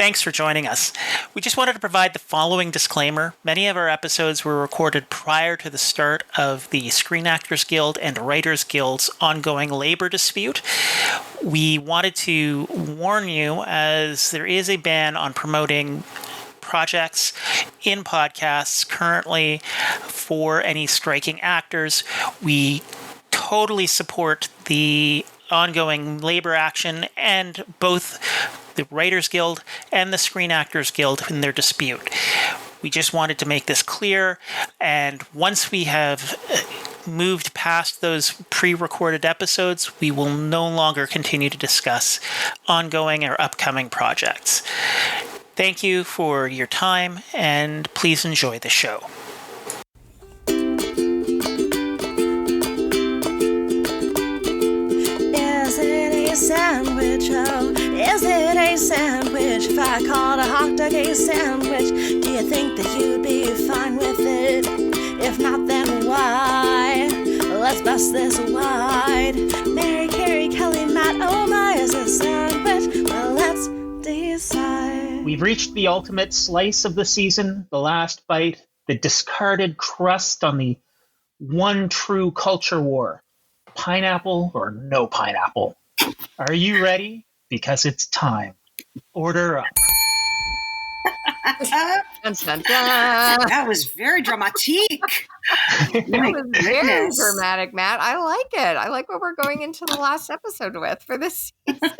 Thanks for joining us. We just wanted to provide the following disclaimer. Many of our episodes were recorded prior to the start of the Screen Actors Guild and Writers Guild's ongoing labor dispute. We wanted to warn you as there is a ban on promoting projects in podcasts currently for any striking actors. We totally support the ongoing labor action and both the Writers Guild and the Screen Actors Guild in their dispute. We just wanted to make this clear, and once we have moved past those pre-recorded episodes, we will no longer continue to discuss ongoing or upcoming projects. Thank you for your time, and please enjoy the show. Is it a sandwich? Oh, is it a sandwich? If I called a hot dog a sandwich, do you think that you'd be fine with it? If not, then why? Let's bust this wide. Mary, Carrie, Kelly, Matt, oh my, is it a sandwich? Well, let's decide. We've reached the ultimate slice of the season, the last bite, the discarded crust on the one true culture war. Pineapple or no pineapple? Are you ready? Because it's time. Order up. Dun, dun, dun. That was very dramatic. That was very dramatic, Matt. I like it. I like what we're going into the last episode with for this season.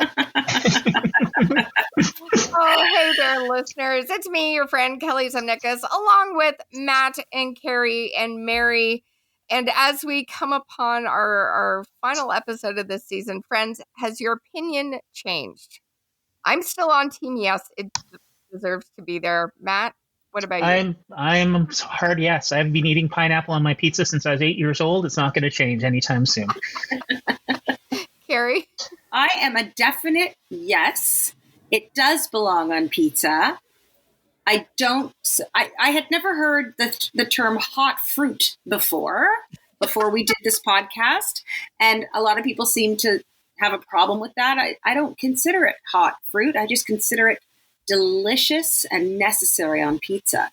Oh, hey there, listeners. It's me, your friend, Kelly Zemnikas, along with Matt and Carrie and Mary. And as we come upon our final episode of this season, friends, has your opinion changed? I'm still on team yes. It deserves to be there. Matt, what about you? I'm hard yes. I've been eating pineapple on my pizza since I was 8 years old. It's not going to change anytime soon. Carrie? I am a definite yes. It does belong on pizza. I had never heard the term hot fruit before we did this podcast. And a lot of people seem to have a problem with that. I don't consider it hot fruit. I just consider it delicious and necessary on pizza.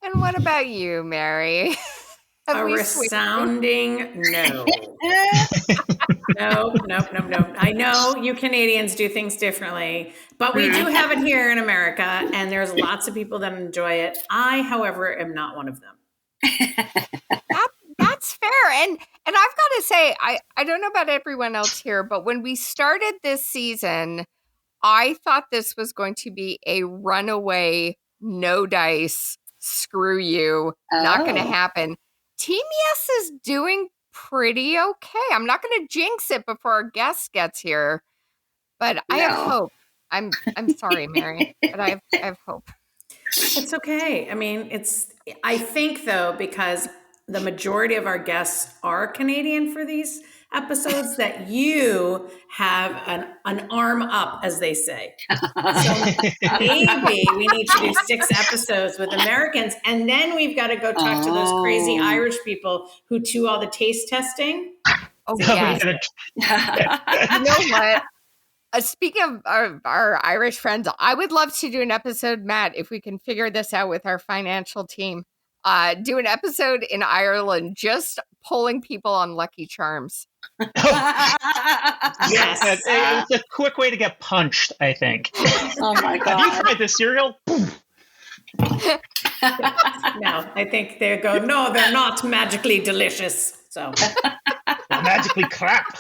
And what about you, Mary? A resounding no. No. I know you Canadians do things differently, but we do have it here in America, and there's lots of people that enjoy it. I, however, am not one of them. That's fair. And I've got to say, I don't know about everyone else here, but when we started this season, I thought this was going to be a runaway, no dice, screw you, not going to happen. Team Yes is doing pretty okay. I'm not going to jinx it before our guest gets here, but I have hope. I'm sorry, Mary, but I have hope. It's okay. I mean, I think though, because the majority of our guests are Canadian for these episodes, that you have an arm up, as they say. So maybe we need to do 6 episodes with Americans, and then we've got to go talk to those crazy Irish people who do all the taste testing. Oh, yeah. You know what? Speaking of our Irish friends, I would love to do an episode, Matt, if we can figure this out with our financial team. Do an episode in Ireland, just polling people on Lucky Charms. Yes. It's a quick way to get punched, I think. Oh my God. Have you tried the cereal? No, I think they go, no, they're not magically delicious. So They're magically crap.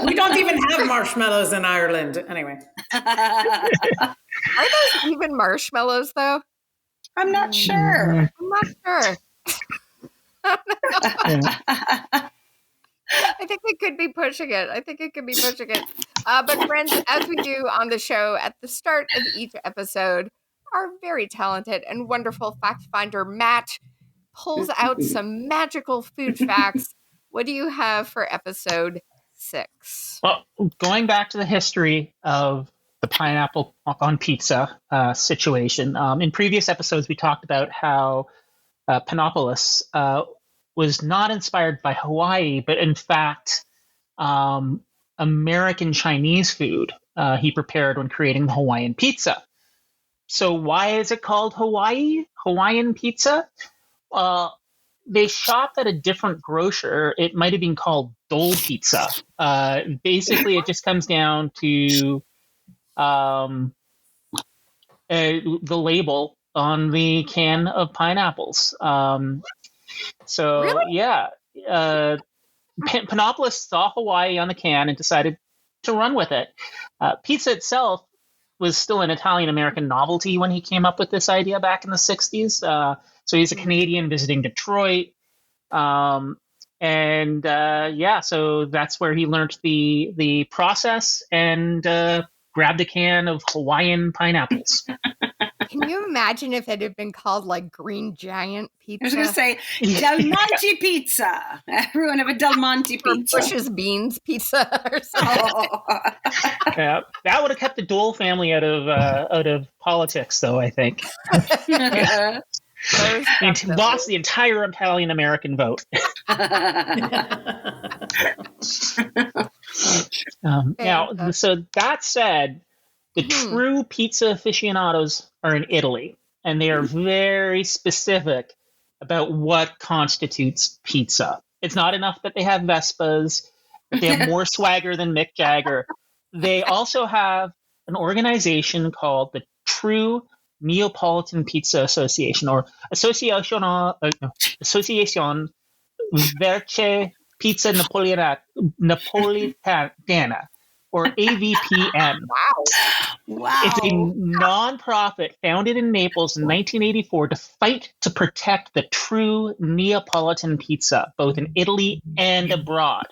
We don't even have marshmallows in Ireland. Anyway. Are those even marshmallows, though? I'm not sure. I'm not sure. I think it could be pushing it. But friends, as we do on the show at the start of each episode, our very talented and wonderful fact finder, Matt, pulls out some magical food facts. What do you have for episode 6? Well, going back to the history of the pineapple on pizza situation, in previous episodes we talked about how Pinopolis was not inspired by Hawaii, but in fact American Chinese food he prepared when creating the Hawaiian pizza. So why is it called Hawaiian pizza? They shopped at a different grocer. It might have been called Dole Pizza. Basically, it just comes down to the label on the can of pineapples. Really? Yeah, Panopolis saw Hawaii on the can and decided to run with it. Pizza itself was still an Italian-American novelty when he came up with this idea back in the 60s. So he's a Canadian visiting Detroit. So that's where he learned the process and grabbed a can of Hawaiian pineapples. Can you imagine if it had been called like Green Giant Pizza? I was going to say Del Monte Pizza. Everyone have a Del Monte or Pizza. Bush's Beans Pizza or something. Yeah, that would have kept the Dole family out of politics, though, I think. Lost the entire Italian-American vote. Now, so that said, the true pizza aficionados are in Italy, and they are very specific about what constitutes pizza. It's not enough that they have Vespas, that they have more swagger than Mick Jagger. They also have an organization called the True Neapolitan Pizza Association, or Associazione Verce Pizza Napolitana, or AVPN. Wow. It's a nonprofit founded in Naples in 1984 to fight to protect the true Neapolitan pizza, both in Italy and abroad,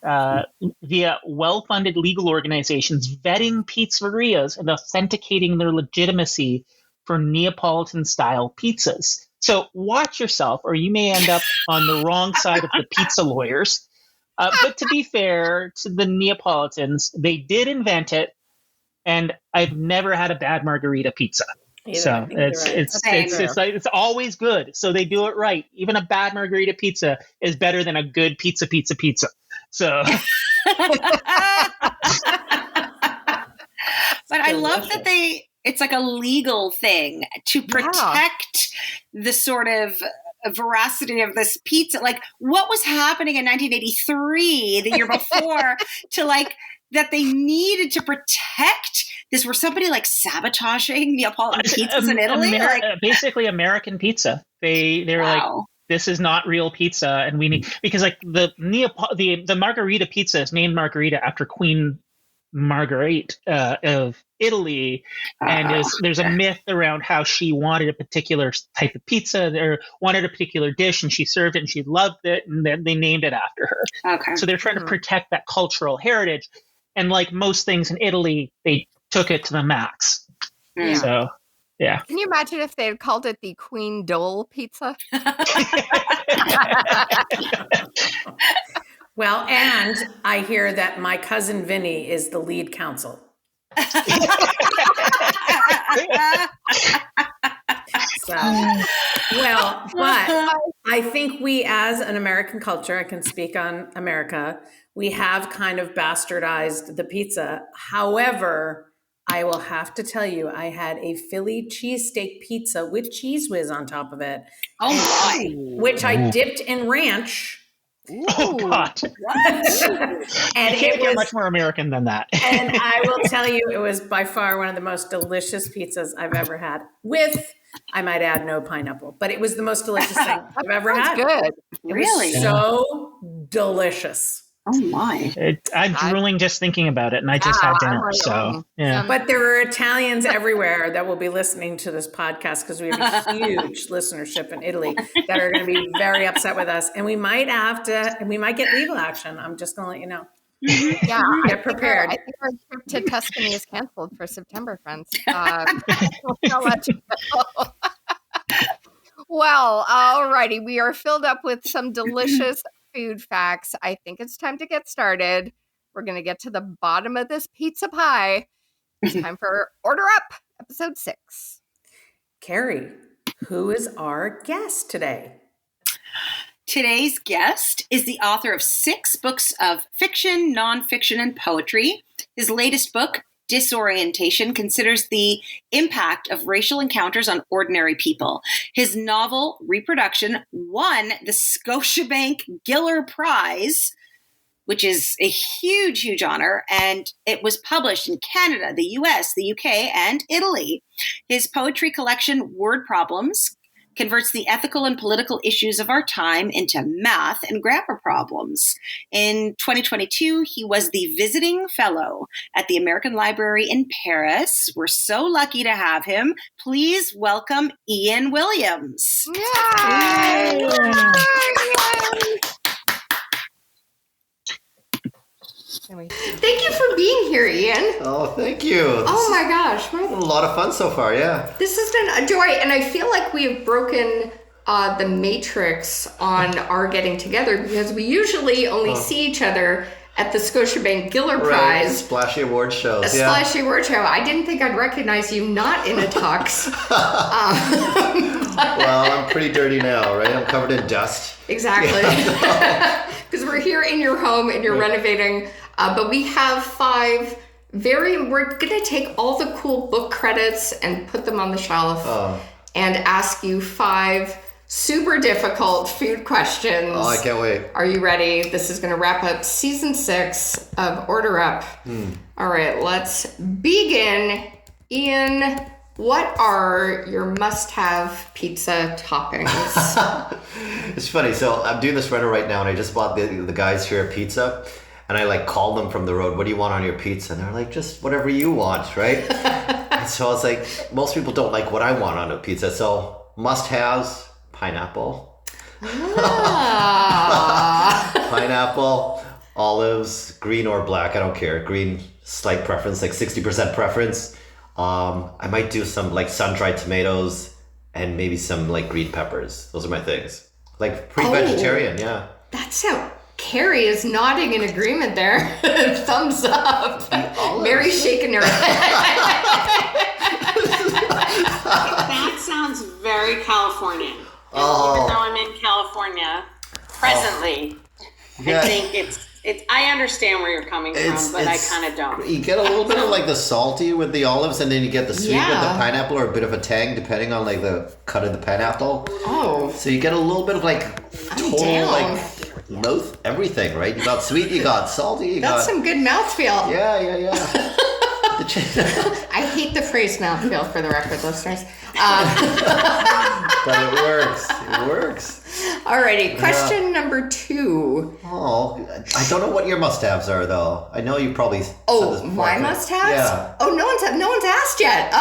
via well-funded legal organizations vetting pizzerias and authenticating their legitimacy for Neapolitan-style pizzas. So watch yourself, or you may end up on the wrong side of the pizza lawyers. But to be fair to the Neapolitans, they did invent it, and I've never had a bad margarita pizza. So it's always good. So they do it right. Even a bad margarita pizza is better than a good pizza. So, but I love that it's like a legal thing to protect the sort of veracity of this pizza. Like, what was happening in 1983, the year before, to like that they needed to protect this? Were somebody like sabotaging Neapolitan pizzas in Italy? Basically, American pizza. They're like, this is not real pizza, and we need, because like the margarita pizza is named Margarita after Queen Marguerite of Italy, and there's a myth around how she wanted a particular type of pizza or wanted a particular dish, and she served it and she loved it, and then they named it after her. Okay. So they're trying to protect that cultural heritage, and like most things in Italy, they took it to the max. Yeah. So yeah. Can you imagine if they had called it the Queen Dole Pizza? Well, and I hear that my cousin Vinny is the lead counsel. But I think we, as an American culture, I can speak on America, we have kind of bastardized the pizza. However, I will have to tell you, I had a Philly cheesesteak pizza with Cheese Whiz on top of it. Oh my! Which I dipped in ranch. Oh God! And it was much more American than that. And I will tell you, it was by far one of the most delicious pizzas I've ever had. With, I might add, no pineapple, but it was the most delicious thing I've ever had. Good. It was so delicious. Oh my! I'm drooling just thinking about it, and I just had dinner. So yeah. But there are Italians everywhere that will be listening to this podcast because we have a huge listenership in Italy that are going to be very upset with us, and we might get legal action. I'm just going to let you know. Yeah, get prepared. I think our trip to Tuscany is canceled for September, friends. I'll let you know. Well, alrighty, we are filled up with some delicious food facts. I think it's time to get started. We're going to get to the bottom of this pizza pie. It's time for Order Up, episode 6. Carrie, who is our guest today? Today's guest is the author of 6 books of fiction, nonfiction, and poetry. His latest book, disorientation considers the impact of racial encounters on ordinary people. His novel, Reproduction, won the Scotiabank Giller Prize, which is a huge, huge honor, and it was published in Canada, the US, the UK, and Italy. His poetry collection, Word Problems, converts the ethical and political issues of our time into math and grammar problems. In 2022, he was the visiting fellow at the American Library in Paris. We're so lucky to have him. Please welcome Ian Williams. Yay! Yay! Thank you for being here, Ian. Oh, thank you. Oh my gosh. It's been a lot of fun so far, yeah. This has been a joy, and I feel like we have broken the matrix on our getting together because we usually only see each other at the Scotiabank Giller Prize. Splashy award shows, Splashy award show. I didn't think I'd recognize you not in a tux. Well, I'm pretty dirty now, right? I'm covered in dust. Exactly. Because we're here in your home and you're renovating. But we have we're going to take all the cool book credits and put them on the shelf and ask you 5 super difficult food questions. Oh, I can't wait. Are you ready? This is going to wrap up season 6 of Order Up. All right, let's begin. Ian, what are your must-have pizza toppings? It's funny. So I'm doing this renter right now, and I just bought the guys here at Pizza. And I called them from the road, what do you want on your pizza? And they're like, just whatever you want, right? And so I was like, most people don't like what I want on a pizza. So must-haves, pineapple. Pineapple, olives, green or black, I don't care. Green, slight preference, like 60% preference. I might do some sun-dried tomatoes and maybe some green peppers. Those are my things. Pretty vegetarian, yeah. That sounds... Carrie is nodding in agreement there. Thumbs up. Mary's shaking her head. That sounds very Californian. And Oh. even though I'm in California presently, I think it's. I understand where you're coming from, but I kind of don't. You get a little bit of the salty with the olives, and then you get the sweet with the pineapple, or a bit of a tang depending on the cut of the pineapple. Oh. So you get a little bit of total mouth everything, right? You got sweet, you got salty, That's some good mouthfeel. Yeah. I hate the phrase mouthfeel for the record, listeners. But it works. Alrighty, question number 2. Oh, I don't know what your must-haves are, though. I know you probably said this before. My must-haves? Yeah. Oh, no one's asked yet.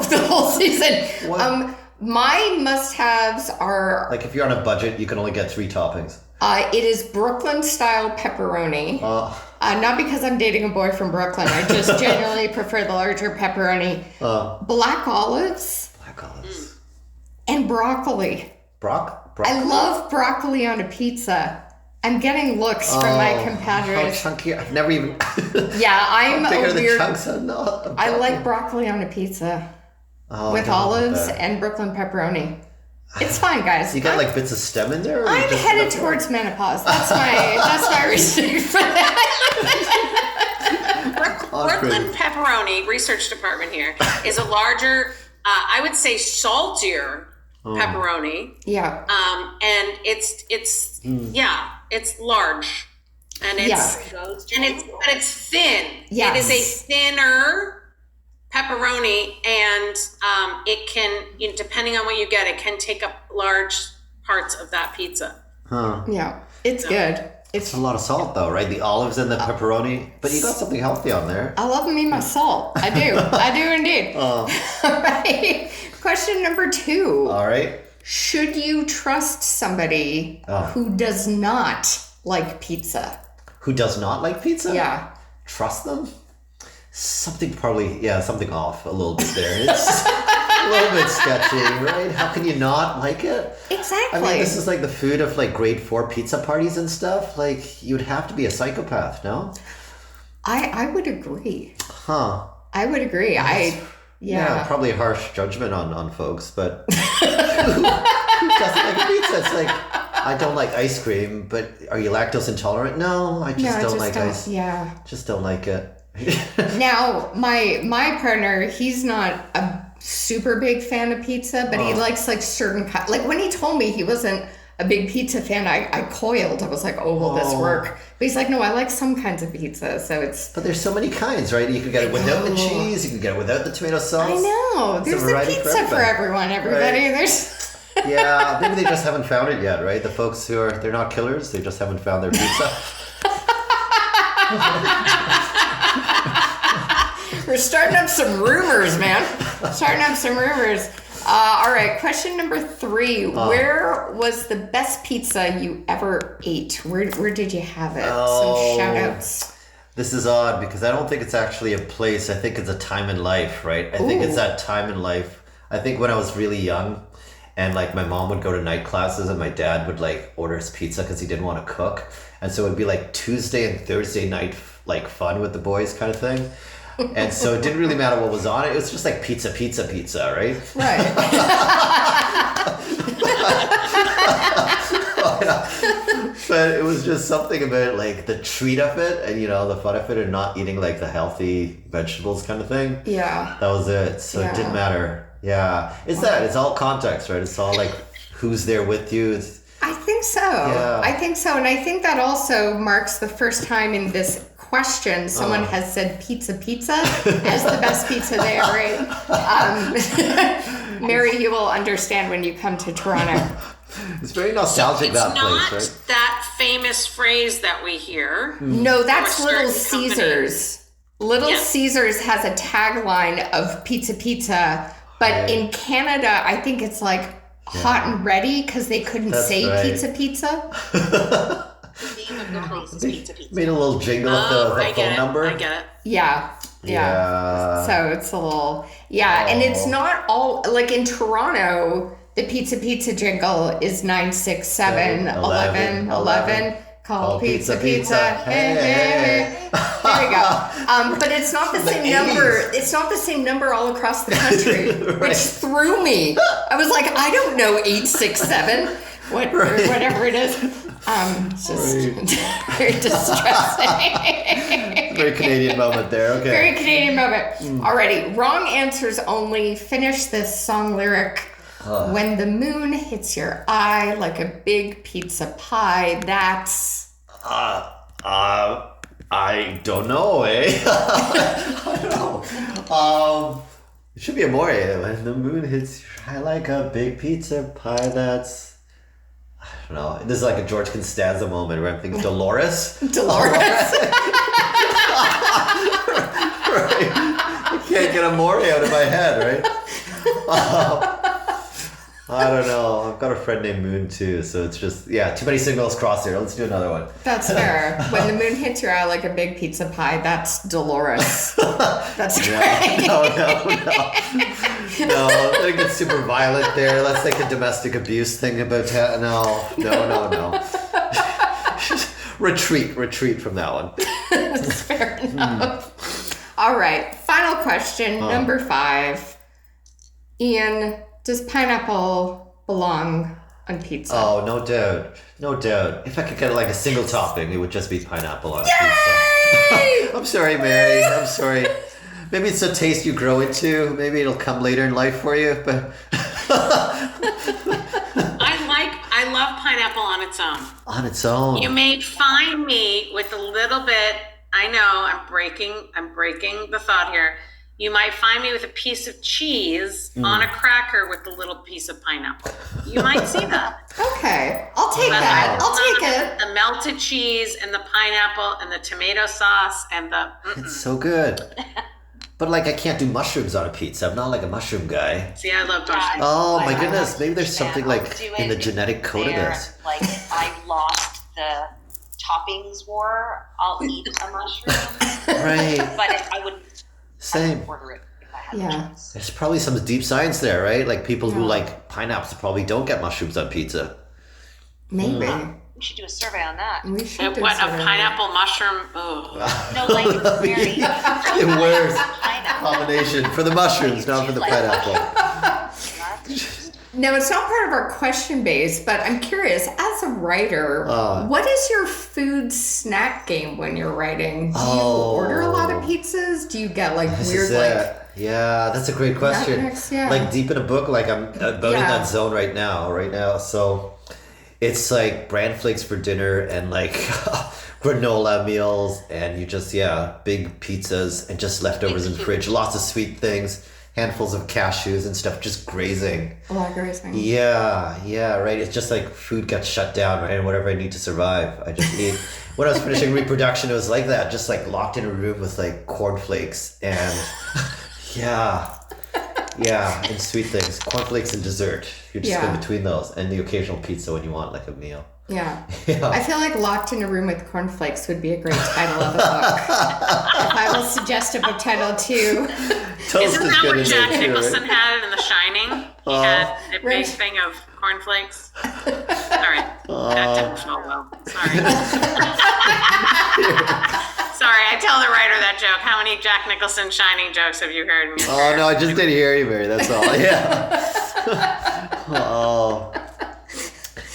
The whole season. What? My must-haves are... If you're on a budget, you can only get 3 toppings. It is Brooklyn-style pepperoni. Not because I'm dating a boy from Brooklyn. I just genuinely prefer the larger pepperoni. Black olives. And broccoli. Broccoli? I love broccoli on a pizza. I'm getting looks from my compadres. How chunky? I've never even... Yeah, I'm bigger a the weird... chunks are not. I like broccoli on a pizza. With olives and Brooklyn pepperoni. It's fine, guys. You got bits of stem in there? I'm headed towards menopause. That's my restriction for that. Brooklyn pepperoni, research department here, is a larger, I would say saltier pepperoni. Yeah. And it's large. And it's thin. Yes. It is a thinner pepperoni, and it can, depending on what you get, it can take up large parts of that pizza. Yeah, it's good. It's a lot of salt, though, right? The olives and the pepperoni, but you got something healthy on there. I love me my salt. I do. I do indeed. All right. Question number 2. All right. Should you trust somebody who does not like pizza? Who does not like pizza? Yeah. Trust them? Something off a little bit there. It's a little bit sketchy, right? How can you not like it? Exactly. I mean, this is the food of grade 4 pizza parties and stuff. You'd have to be a psychopath, no? I would agree. Huh. I would agree. Yeah, probably a harsh judgment on folks, but who doesn't like pizza? It's I don't like ice cream, but are you lactose intolerant? No, I just don't like ice. Yeah. Just don't like it. Now, my partner, he's not a super big fan of pizza, but he likes like certain kind. Like when he told me he wasn't a big pizza fan, I coiled. I was like, oh, will this work? But he's like, no, I like some kinds of pizza. So it's. But there's so many kinds, right? You can get it without the cheese. You can get it without the tomato sauce. I know. There's a pizza for everyone, everybody. Right. There's. Yeah, maybe they just haven't found it yet, right? The folks they're not killers. They just haven't found their pizza. We're starting up some rumors, man. Starting up some rumors. All right, question number 3. Where was the best pizza you ever ate? Where did you have it? Some shout outs. This is odd because I don't think it's actually a place. I think it's a time in life, right? I think it's that time in life. I think when I was really young and like my mom would go to night classes and my dad would like order his pizza because he didn't want to cook. And so it would be like Tuesday and Thursday night like fun with the boys kind of thing. And so it didn't really matter what was on it. It was just like pizza, right? Right. But it was just something about like the treat of it and, you know, the fun of it and not eating like the healthy vegetables kind of thing. Yeah. That was it. So it didn't matter. Yeah. It's all context, right? It's all like who's there with you. I think so. Yeah. I think so. And I think that also marks the first time in this question someone has said pizza as the best pizza they ever ate. Mary, you will understand when you come to Toronto. It's very nostalgic, that place, right? It's not that famous phrase that we hear. No, that's For a Little certain Caesars. Little Caesars has a tagline of pizza, but in Canada, I think it's like hot and ready because they couldn't say pizza. The name of the place is Pizza. Made a little jingle of the phone number. I get it. Yeah. So it's a little, and it's not all, like in Toronto, the pizza jingle is 967 11 11. Call pizza. Hey. There you go. But it's not the same number. It's not the same number all across the country, which threw me. I was like, I don't know 867. Whatever it is. It's just very distressing. Very Canadian moment there. Okay. Very Canadian moment. Alrighty, wrong answers only. Finish this song lyric. When the moon hits your eye like a big pizza pie, that's... I don't know, I don't know. It should be a more. When the moon hits your eye like a big pizza pie, that's... I don't know. This is like a George Costanza moment where I'm thinking Dolores. Dolores. Right. I can't get a more out of my head, right? I don't know. I've got a friend named Moon too, so it's just too many signals crossed here. Let's do another one. That's fair. When the moon hits your eye like a big pizza pie, that's Dolores. That's great. No. No, I think it's super violent there. That's like a domestic abuse thing about no. Retreat from that one. That's fair enough. All right, final question, number 5. Ian, does pineapple belong on pizza? Oh, no doubt. If I could get like a single topping, it would just be pineapple on pizza. I'm sorry, Mary. I'm sorry. Maybe it's a taste you grow into. Maybe it'll come later in life for you, but I love pineapple on its own. On its own. You may find me with a little bit. I know I'm breaking the thought here. You might find me with a piece of cheese on a cracker with a little piece of pineapple. You might see that. Okay, I'll take that. I'll take it. The melted cheese and the pineapple and the tomato sauce and the... It's so good. But like I can't do mushrooms on a pizza. I'm not like a mushroom guy. See, I love mushrooms. Oh my goodness. Maybe there's something like in the genetic code of this. Like I lost the toppings war. I'll eat a mushroom. Right. But I would Same. order it if I had the chance. There's probably some deep science there, right? Like people who like pineapples probably don't get mushrooms on pizza. Maybe. We should do a survey on that. We should do What, a survey. pineapple mushroom? Oh. No, like very It wears pineapple. combination for the mushrooms, not for the pineapple. Now, it's not part of our question base, but I'm curious, as as a writer, what is your food snack game when you're writing? Do you order a lot of pizzas? Do you get like weird like? Yeah, that's a great question. Like deep in a book, like I'm about in that zone right now. So it's like bran flakes for dinner and like granola meals, and you just big pizzas and just leftovers in the fridge. Lots of sweet things, handfuls of cashews and stuff, just grazing. A lot of grazing. Yeah, right. It's just like food gets shut down, right? And whatever I need to survive, I just eat. When I was finishing reproduction, it was like that, just like locked in a room with like cornflakes and and sweet things, cornflakes and dessert. You're just in between those, and the occasional pizza when you want like a meal. Yeah. I feel like Locked in a Room with Cornflakes would be a great title of a book. If I will suggest a book title too. Isn't that what Jack Nicholson had in The Shining? He had a big thing of cornflakes. Sorry. That didn't fall well. Sorry. Sorry, I tell the writer that joke. How many Jack Nicholson Shining jokes have you heard in your career? No, I just didn't hear you, Mary. That's all. Yeah.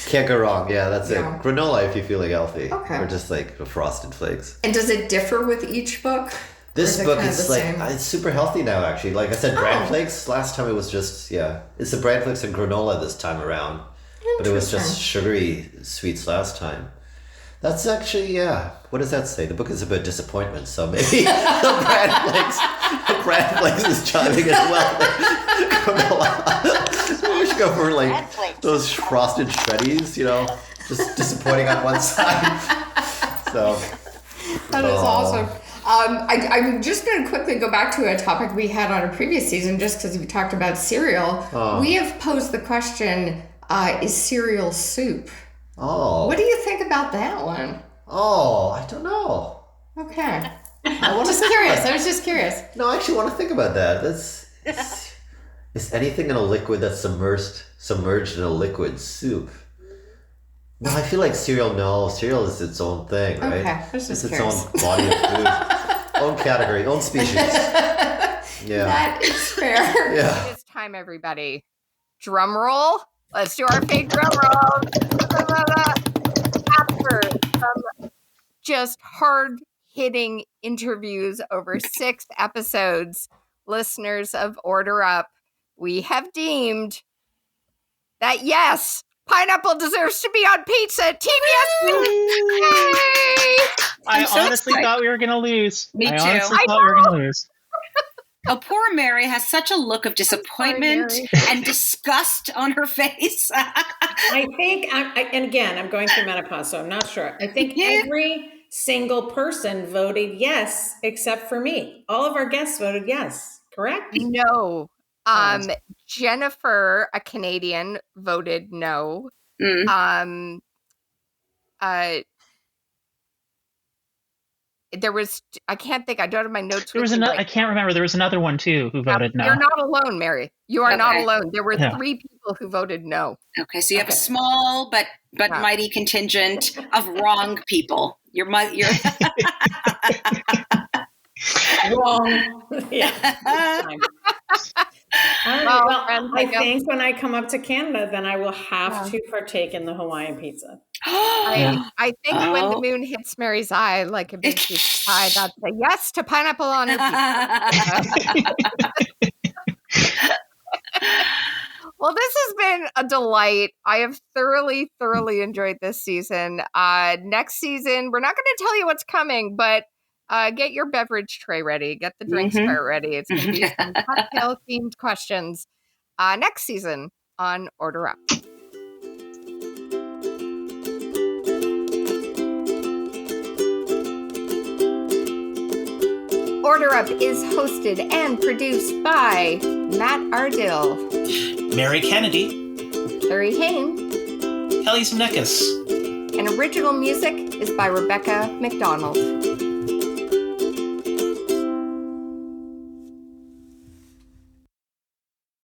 Can't go wrong. Yeah, that's it. Granola if you're feeling healthy. Okay. Or just like frosted flakes. And does it differ with each book? This book is like, it's super healthy now, actually. Like I said, bran flakes. Last time it was just, it's the bran flakes and granola this time around. But it was just sugary sweets last time. That's actually, what does that say? The book is about disappointment, so maybe the bran flakes is chiming as well. Granola. We should go for like those frosted shreddies, just disappointing on one side. So that is awesome. I'm just going to quickly go back to a topic we had on a previous season, just because we talked about cereal. We have posed the question, is cereal soup? What do you think about that one? I don't know. Okay. I was just curious. No, I actually want to think about that. Is anything in a liquid that's submerged in a liquid soup? No, I feel like cereal is its own thing, right? Okay, it's its own body of food. Own category, own species. Yeah. That is fair. Yeah. It's time, everybody. Drum roll. Let's do our fake drum roll. After some just hard-hitting interviews over 6 episodes, listeners of Order Up, we have deemed that, yes, pineapple deserves to be on pizza. Team Yes! I honestly thought we were going to lose. Me too. I honestly thought we were going to lose. Oh, poor Mary has such a look of disappointment and disgust on her face. I think, and again, I'm going through menopause, so I'm not sure. I think every single person voted yes, except for me. All of our guests voted yes, correct? No. Jennifer, a Canadian, voted no. There was, I can't think, I don't have my notes. There was another, I can't remember. There was another one too who voted no. You're not alone, Mary. You are not alone. There were 3 people who voted no. Okay, so you have a small but mighty contingent of wrong people. You're wrong. Yeah. Well, I think when I come up to Canada, then I will have to partake in the Hawaiian pizza. I think when the moon hits Mary's eye, like a big piece of pie, that's a yes to pineapple on her pizza. Well, this has been a delight. I have thoroughly enjoyed this season. Next season, we're not going to tell you what's coming, but get your beverage tray ready. Get the drinks part ready. It's going to be some cocktail-themed questions next season on Order Up. Order Up is hosted and produced by Matt Ardill, Mary Kennedy, Carrie Hain, Kelly Zemeckis. And original music is by Rebecca McDonald.